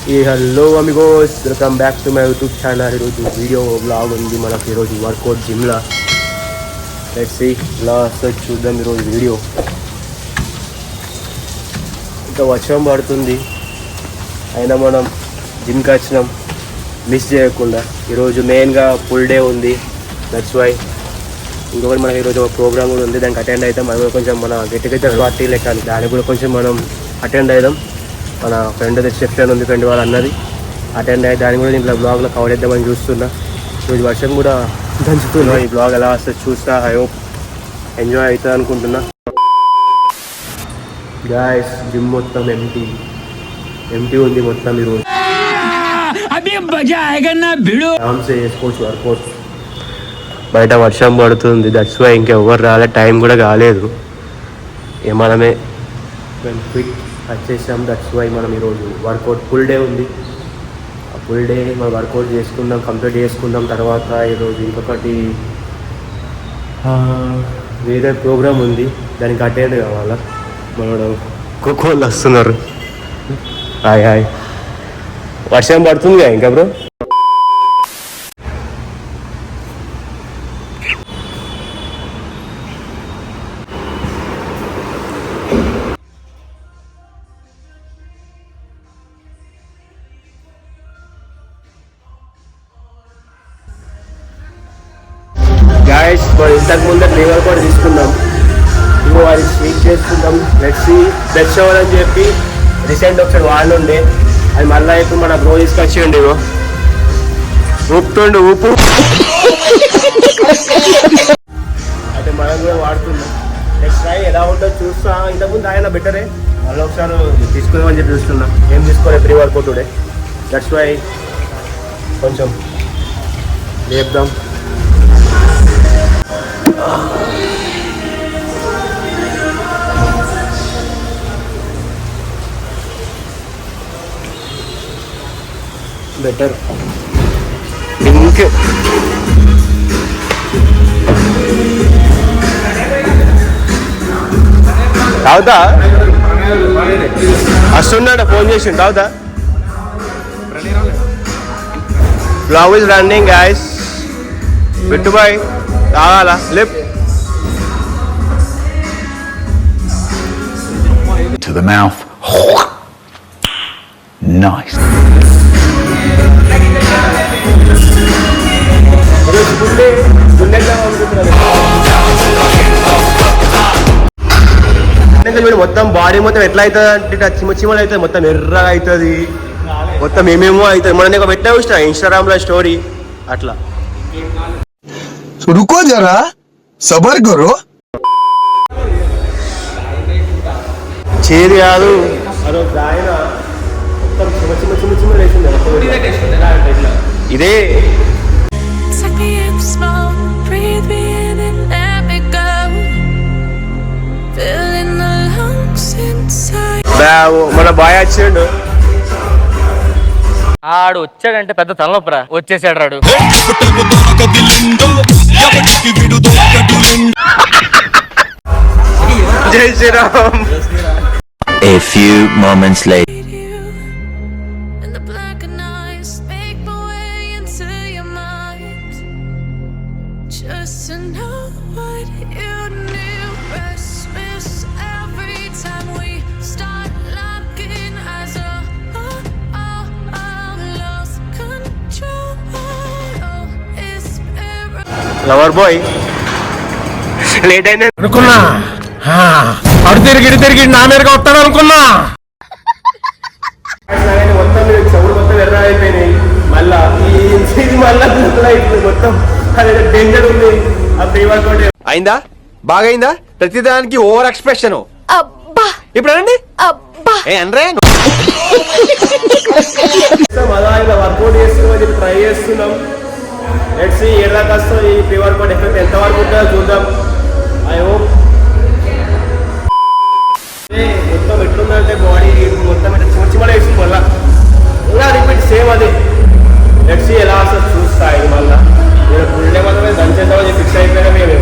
Hello Amigos, welcome back to my YouTube channel. ఈరోజు video blog ఉంది మనకి. ఈరోజు వర్కౌట్ జిమ్లా. లెట్స్ సీ లాస్ట్ చూద్దాం ఈరోజు వీడియో. ఇంకా వర్షం పడుతుంది అయినా మనం జిమ్కి వచ్చినాం మిస్ చేయకుండా. ఈరోజు మెయిన్గా ఫుల్ డే ఉంది, దట్స్ వై. ఇంకొకటి మనకి ఈరోజు ఒక ప్రోగ్రామ్ కూడా ఉంది, దానికి అటెండ్ అవుతాం. మనం కొంచెం మన గెట్ టుగెదర్ పార్టీ లెక్క, దానికి కూడా కొంచెం మనం అటెండ్ అవుదాం. మన ఫ్రెండ్ సెక్షన్ ఉంది, ఫ్రెండ్ వాళ్ళు అన్నది అటెండ్ అయ్యి దాన్ని కూడా దీంట్లో బ్లాగ్లో కవర్ చేద్దామని చూస్తున్నా. ఈరోజు వర్షం కూడా దంచుతున్నా. ఈ బ్లాగ్ ఎలా వస్తుంది చూస్తా. ఐ హోప్ ఎంజాయ్ అవుతుంది అనుకుంటున్నా. గాయ్స్, జిమ్ మొత్తం ఎంటీ ఉంది మొత్తం. ఈరోజు చేసుకోవచ్చు వర్కౌట్. బయట వర్షం పడుతుంది, దట్స్ వై ఇంకెవ్వరు రాలే, టైం కూడా కాలేదు. మనమే క్విక్ వచ్చేసాం, దట్స్ వై. మనం ఈరోజు వర్కౌట్ ఫుల్ డే ఉంది. ఆ ఫుల్ డే మనం వర్కౌట్ చేసుకుందాం, కంప్లీట్ చేసుకుందాం. తర్వాత ఈరోజు ఇంకొకటి వేరే ప్రోగ్రామ్ ఉంది, దానికి అటెండ్ కావాలా. మనం కోకోళ్ళు వస్తున్నారు. Hi hi. వర్షం పడుతుందిగా ఇంకా బ్రో. ఇంతకు ముందే ఫ్లేవర్ కూడా తీసుకుందాం. ఇంకో అది స్వీట్ చేసుకుందాం. బ్లడ్ షవర్ అని చెప్పి రీసెంట్ ఒకసారి వాళ్ళు ఉండే, అది మళ్ళీ ఇప్పుడు మన బ్రో తీసుకొచ్చిండు. ఇగో ఊపుతుండు ఊపు. అయితే మనం కూడా వాడుతున్నాం. నెక్స్ట్ ట్రై ఎలా ఉంటుందో చూస్తా. ఇంతకుముందు ఆయన బెటరే, మళ్ళీ ఒకసారి తీసుకుందామని చెప్పి చూస్తున్నా. ఏం తీసుకోవాలి pre workout today, that's why కొంచెం లేపుదాం. Better pink. తాగుతా వస్తున్నాడ, ఫోన్ చేసి తాగుతా. Vlog is running guys. బిట్టుబాయ్ తాగాలా lip to the mouth. Nice. మొత్తం బాడీ మొత్తం ఎట్లా అవుతుంది అంటే చిమ్మలు అవుతుంది, మొత్తం ఎర్రగా అవుతుంది, మొత్తం ఏమేమో అవుతుంది. మొన్న నేను పెట్టా చూసిన ఇన్స్టాగ్రామ్ లో స్టోరీ అట్లా. रुको जरा सबर करो. చేది కాదు అదొక ఆయన మొత్తం చిన్న ఇదే. మన బాయ్ వచ్చిండు. ఆడు వచ్చాడంటే పెద్ద తలనొప్పరా. వచ్చేసాడు రాడు. Jai Shriram. A few moments later. Lover boy late అయింది అనుకున్నా, అడు తిరిగి నా మీదగా వస్తాడు అనుకున్నా. మొత్తం చెవులు మొత్తం ఎర్ర అయిపోయినాయి. మళ్ళా మొత్తం డేంజర్ ఉంది. ఆ ఫ్రీ వర్కౌట్ అయిందా, బాగా అయిందా? ప్రతిదానికి ఓవర్ ఎక్స్ప్రెషన్. ఇప్పుడు అనండి అలా ఇలా వర్కౌట్ చేస్తున్నాం, ట్రై చేస్తున్నాం. లెట్స్ సీ ఎలా వస్తుంది ఈ ఫ్రీ వర్కౌట్ ఎఫెక్ట్, ఎంతవరకు ఉంటుందో చూద్దాం. I hope. మొత్తం ఎట్లుందంటే బాడీ మొత్తం చిమ్మలు వేస్తుంది. మళ్ళీ రిపీట్ సేమ్ అది. లెట్స్ సీ ఎలా వస్తుంది చూస్తా. ఇది మళ్ళీ నేను ఫుల్ డే మాత్రమే దంచేద్దామని ఫిక్స్ అయిపోయినా మేము.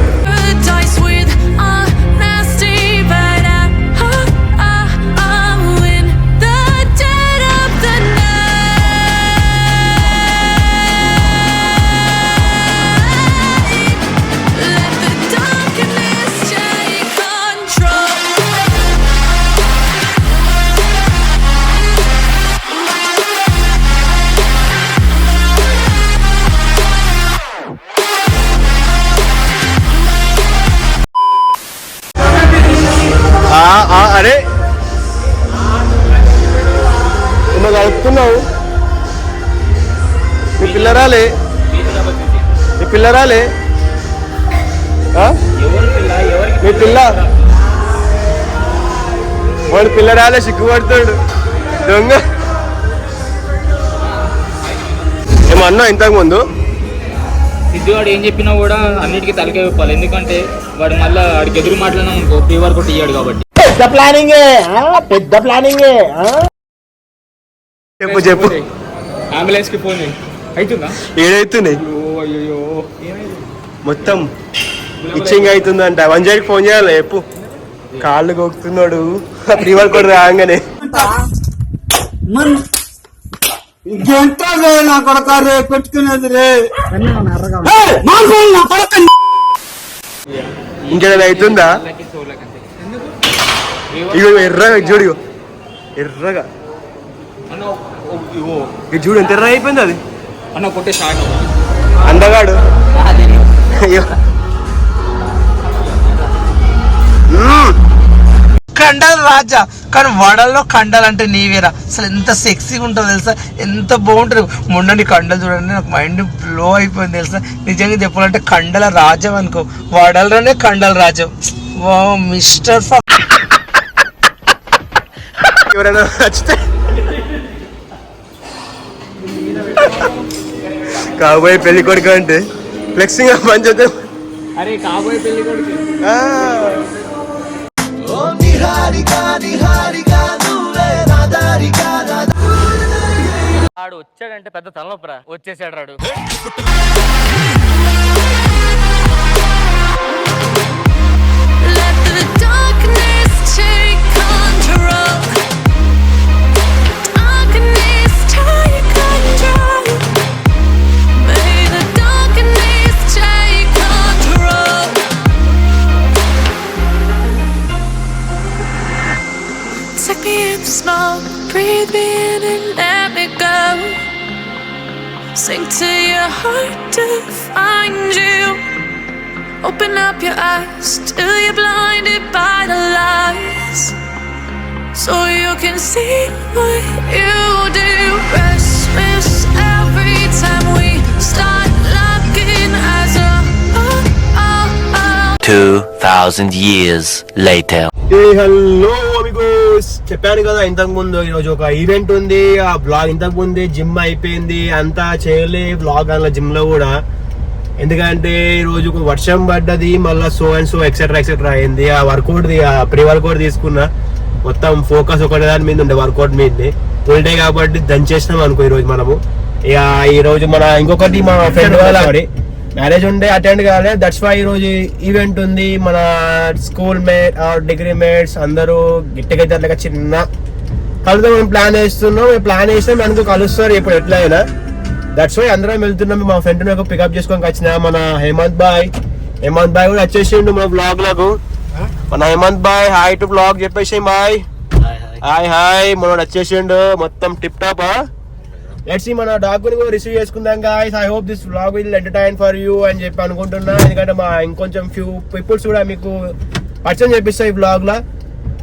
అరే నువ్వు కలుపుతున్నావు. మీ పిల్లరాలే మీ పిల్ల వాడు పిల్లరాలే సిగ్గుపడతాడు దొంగ. ఏమన్నా ఇంతకు ముందు సిద్ధువాడు ఏం చెప్పినా కూడా అన్నిటికీ తలకే చెప్పాలి. ఎందుకంటే వాడు మళ్ళీ వాడికి ఎదురు మాట్లాడినా అనుకో ప్రీ వర్కౌట్ ఇయ్యాడు కాబట్టి. పెద్ద ప్లానింగ్ చెప్పు అంబులెన్స్ కి ఫోన్ అవుతుందా? ఏడైతున్నాయి అయ్యో మొత్తం ఇచ్చింగ్ అవుతుందంట. 1 ఫోన్ చేయాలి చెప్పు. కాళ్ళు గోకుతున్నాడు ప్రీ వర్కౌట్ రాగానే. ఇంకేదైనా అవుతుందా? ఇగో ఎర్రగా చూడు, ఎర్రగా ఇది చూడు ఎంత ఎర్ర అయిపోయింది అది. అన్న కొట్టే స్టార్ట్ అందగాడు. అయ్యో కండలు రాజా, కానీ వడల్లో కండలు అంటే నీవేరా. అసలు ఎంత సెక్సీగా ఉంటుందో తెలుసా, ఎంత బాగుంటుంది. మొన్నటి కండలు చూడండి, నాకు మైండ్ బ్లో అయిపోయింది తెలుసా. నిజంగా చెప్పాలంటే కండల రాజ్యం అనుకో, వడల్లోనే కండల రాజ్యం. వా మిస్టర్ ఎవరైనా నచ్చితే కాబోయే పెళ్లి కొడుకు అంటే ఫ్లెక్సింగ్ పనిచేద్దాం. అరే కాబోయే పెళ్లి కొడుకు ఆడు వచ్చాడంటే పెద్ద తలనొప్పరా. వచ్చేసాడు రాడు. Let the darkness take control. Darkness take control. May the darkness take control. Take me in the smoke, breathe me in and let me go. Sink to your heart to find you. Open up your eyes till you're blinded by the lies, so you can see what you do. Restless every time we start looking as a 2,000 years later. Hello Amigos, చెప్పాను కదా ఇంతకు ముందు ఈరోజు ఒక event ఉంది. ఆ blog ఇంతకు ముందే జిమ్ అయిపోయింది, అంతా చేయలే బ్లాగ్ అలా జిమ్ లో కూడా. ఎందుకంటే ఈ రోజు వర్షం పడ్డది, మళ్ళీ so and so etcetera etcetera అయింది. ఆ వర్కౌట్ ప్రీ వర్కౌట్ తీసుకున్నా, మొత్తం ఫోకస్ ఒకటి దాని మీద ఉండే వర్కౌట్ మీద. ఫుల్ డే కాబట్టి దంచేసినాం అనుకో ఈరోజు మనము. ఇక ఈరోజు మన ఇంకొకటి మా ఫ్రెండ్ వాళ్ళ మ్యారేజ్ ఉండే అటెండ్ కాలే. దట్స్ వై ఈరోజు ఈవెంట్ ఉంది. మన స్కూల్ మేట్ డిగ్రీ మేట్స్ అందరూ గిట్టగైతే అట్లా చిన్న కలుద్దాం మేము ప్లాన్ వేస్తున్నాం. మేము ప్లాన్ వేసినాం అనుకో కలుస్తారు ఇప్పుడు ఎట్లయినా. దట్స్ వై అందరం వెళ్తున్నాం. మా ఫ్రెండ్ పికప్ చేసుకొని వచ్చిన మన హేమంత్ బాయ్ కూడా వచ్చేసిండు మన బ్లాగ్ లకు. మన Hemanth bye hi to blog చెప్పేసి బాయ్. హాయ్ మనోడు వచ్చేసిండు మొత్తం టిప్ టాప్. లెట్స్ సీ మన డాగ్ ని కూడా రిసీవ్ చేసుకుందాం guys. I hope this vlog will entertain for you అని చెప్పి అనుకుంటున్నా. ఎందుకంటే మా ఇంకొంచెం ఫ్యూ పీపుల్స్ కూడా మీకు పరిచయం చేపిస్తా ఈ బ్లాగ్ లా.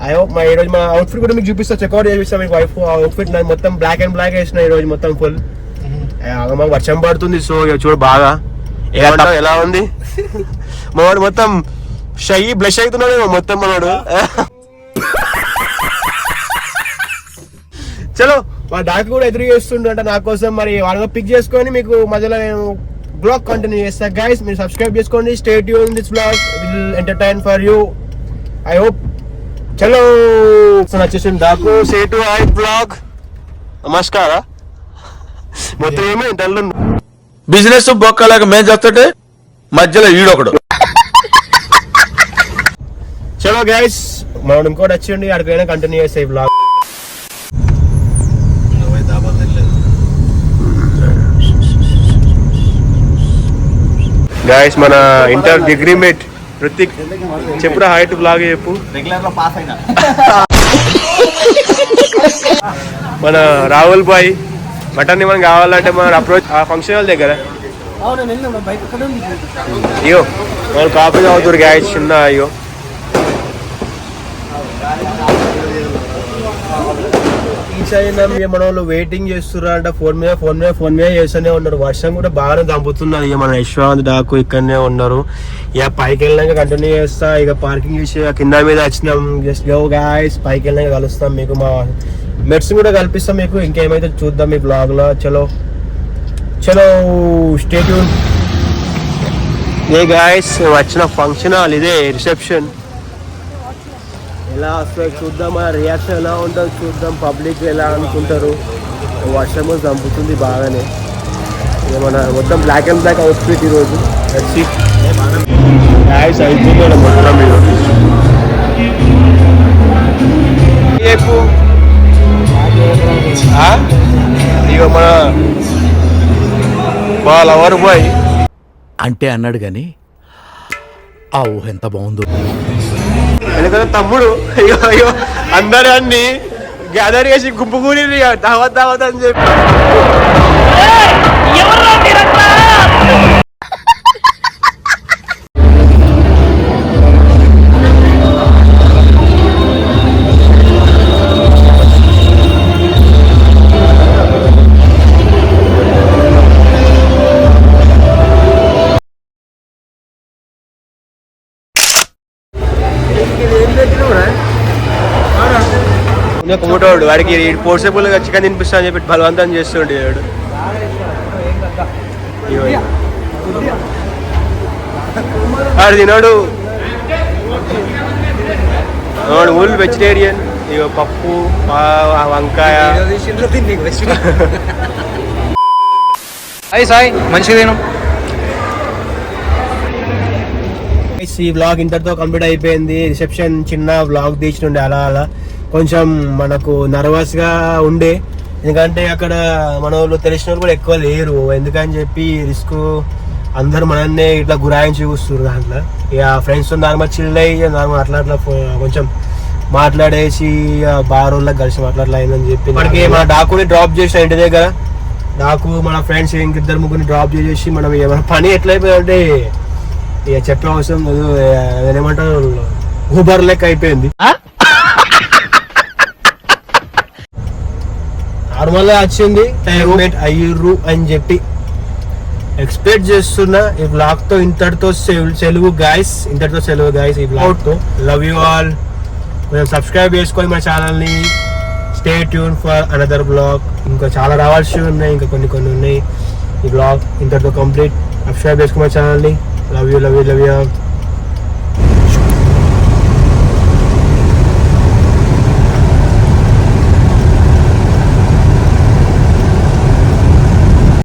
ఐ హోప్ మా ఈరోజు మా అవుట్ఫిట్ కూడా మీకు చూపిస్తా, చెక్అౌట్ చేపిస్తా మీకు. వైఫ్ అవుట్ఫిట్ మొత్తం బ్లాక్ అండ్ బ్లాక్ వేసిన ఈరోజు మొత్తం ఫుల్. మాకు వర్షం పడుతుంది, సో చూడు బాగా ఎలా ఉంది. మనోడు మొత్తం షై బ్లష్ అవుతున్నాడు మొత్తం మనోడు. చలో మా డాక్ కూడా ఎదురు చేస్తుండ నా కోసం. మరి వాళ్ళని పిక్ చేసుకొని మీకు మధ్యలో నేను బ్లాగ్ కంటిన్యూ చేస్తా గైస్. మీరు సబ్స్క్రైబ్ చేసుకోండి. Stay tune this vlog will entertain for you. I hope. చలో వచ్చేసి డాకు సే టు ఐ బ్లాగ్. నమస్కారా. మొత్తం ఏమో ఇంటర్లో బిజినెస్ బొక్కలాగా మేము చేస్తుంటే మధ్యలో ఈడొకడు. చలో గైస్ మనం ఇంకోటి వచ్చిండి అక్కడికైనా కంటిన్యూ చేస్తాయి బ్లాగ్. గైస్ మన ఇంటర్ డిగ్రీ మేట్ రుతిక్ చెప్పురా హైట్ బ్లాగ్ చెప్పు. రెగ్యులర్ లో పాస్ అయినా మన రాహుల్ బాయ్ మటన్ ఏమైనా కావాలంటే మన అప్రోచ్ ఆ ఫంక్షన్ హాల్ దగ్గర. అయ్యో వాళ్ళు కాపీ అవుతారు గ్యాస్ చిన్న. అయ్యో రీచ్ అయినా మన వాళ్ళు వెయిటింగ్ చేస్తున్నారు అంట. ఫోన్ మీద చేస్తూనే ఉన్నారు. వర్షం కూడా బాగానే దంపుతున్నది. ఇక మన యశ్వంత్ డాకు ఇక్కడనే ఉన్నారు. ఇక పైకి వెళ్ళినాక కంటిన్యూ చేస్తా. ఇక పార్కింగ్ చేసి కింద మీద వచ్చినాం. జస్ట్ గో గాయ్స్, పైకి వెళ్ళినాక కలుస్తాం. మీకు మా మెట్స్ కూడా కల్పిస్తాం. మీకు ఇంకేమైతే చూద్దాం మీ బ్లాగ్ లో. చలో స్టే ట్యూన్. ఏ గాయ్స్, వచ్చిన ఫంక్షన్ హాల్ ఇదే, రిసెప్షన్. ఎలా వస్తాయి చూద్దాం, మన రియాక్షన్ ఎలా ఉంటుందో చూద్దాం. పబ్లిక్ ఎలా అనుకుంటారు. వర్షం చంపుతుంది బాగానే. మన మొత్తం బ్లాక్ అండ్ బ్లాక్ అవుట్ఫిట్ ఈరోజు. గాయ్స్ అవుతుంది మొత్తం ఈరోజు. ఇక మా లవర్ బాయ్ అంటే అన్నాడు గాని ఆ ఊహ ఎంత బాగుందో. ఎందుకంటే తమ్ముడు అయ్యో అందరు అన్ని గ్యాదర్ చేసి గుంపు కూడి దావత్ అని చెప్పి కుమ్మటోడు వాడికి పోర్సబుల్ గా చికెన్ తినిపిస్తా అని చెప్పి బలవంతం చేస్తుండే వాడు తినడు. Full vegetarian. ఇక పప్పు, వంకాయ. సాయి మంచిగా తిను. ఈ వ్లాగ్ ఇంతటితో కంప్లీట్ అయిపోయింది. రిసెప్షన్ చిన్న వ్లాగ్ తీసినుండే అలా కొంచెం మనకు నర్వస్ గా ఉండే. ఎందుకంటే అక్కడ మన వాళ్ళు తెలిసిన వాళ్ళు కూడా ఎక్కువ లేరు. ఎందుకని చెప్పి రిస్క్ అందరు మనల్ని ఇట్లా గురాయించి చూస్తున్నారు. దాంట్లో ఇక ఫ్రెండ్స్ నార్మల్ చిల్ అయ్యి నార్మల్ అట్లా కొంచెం మాట్లాడేసి బార్ వాళ్ళకి కలిసి మాట్లాడలే అయిందని చెప్పి మనకి మన డాకుని డ్రాప్ చేసిన ఇంటి దగ్గర. డాకు మన ఫ్రెండ్స్ ఇంకిద్దరు ముగ్గురిని డ్రాప్ చేసేసి మనం మన పని ఎట్లయిపోయిందంటే ఇక చెప్పే అవసరం లేదు. ఏమంటారు, ఊబర్ లెక్క అయిపోయింది. నార్మల్ గా వచ్చింది అయ్యుర్రు అని చెప్పి ఎక్స్పెక్ట్ చేస్తున్నా. ఈ బ్లాగ్ తో ఇంతటితో సెలవు గాయస్. ఈ బ్లాగ్ తో లవ్ యూ ఆల్. కొంచెం సబ్స్క్రైబ్ చేసుకొని మన ఛానల్ ని. Stay tune for another blog. ఇంకా చాలా రావాల్సి ఉన్నాయి, ఇంకా కొన్ని ఉన్నాయి. ఈ బ్లాగ్ ఇంతటితో కంప్లీట్. సబ్స్క్రైబ్ చేసుకో మన ఛానల్ ని. Love you.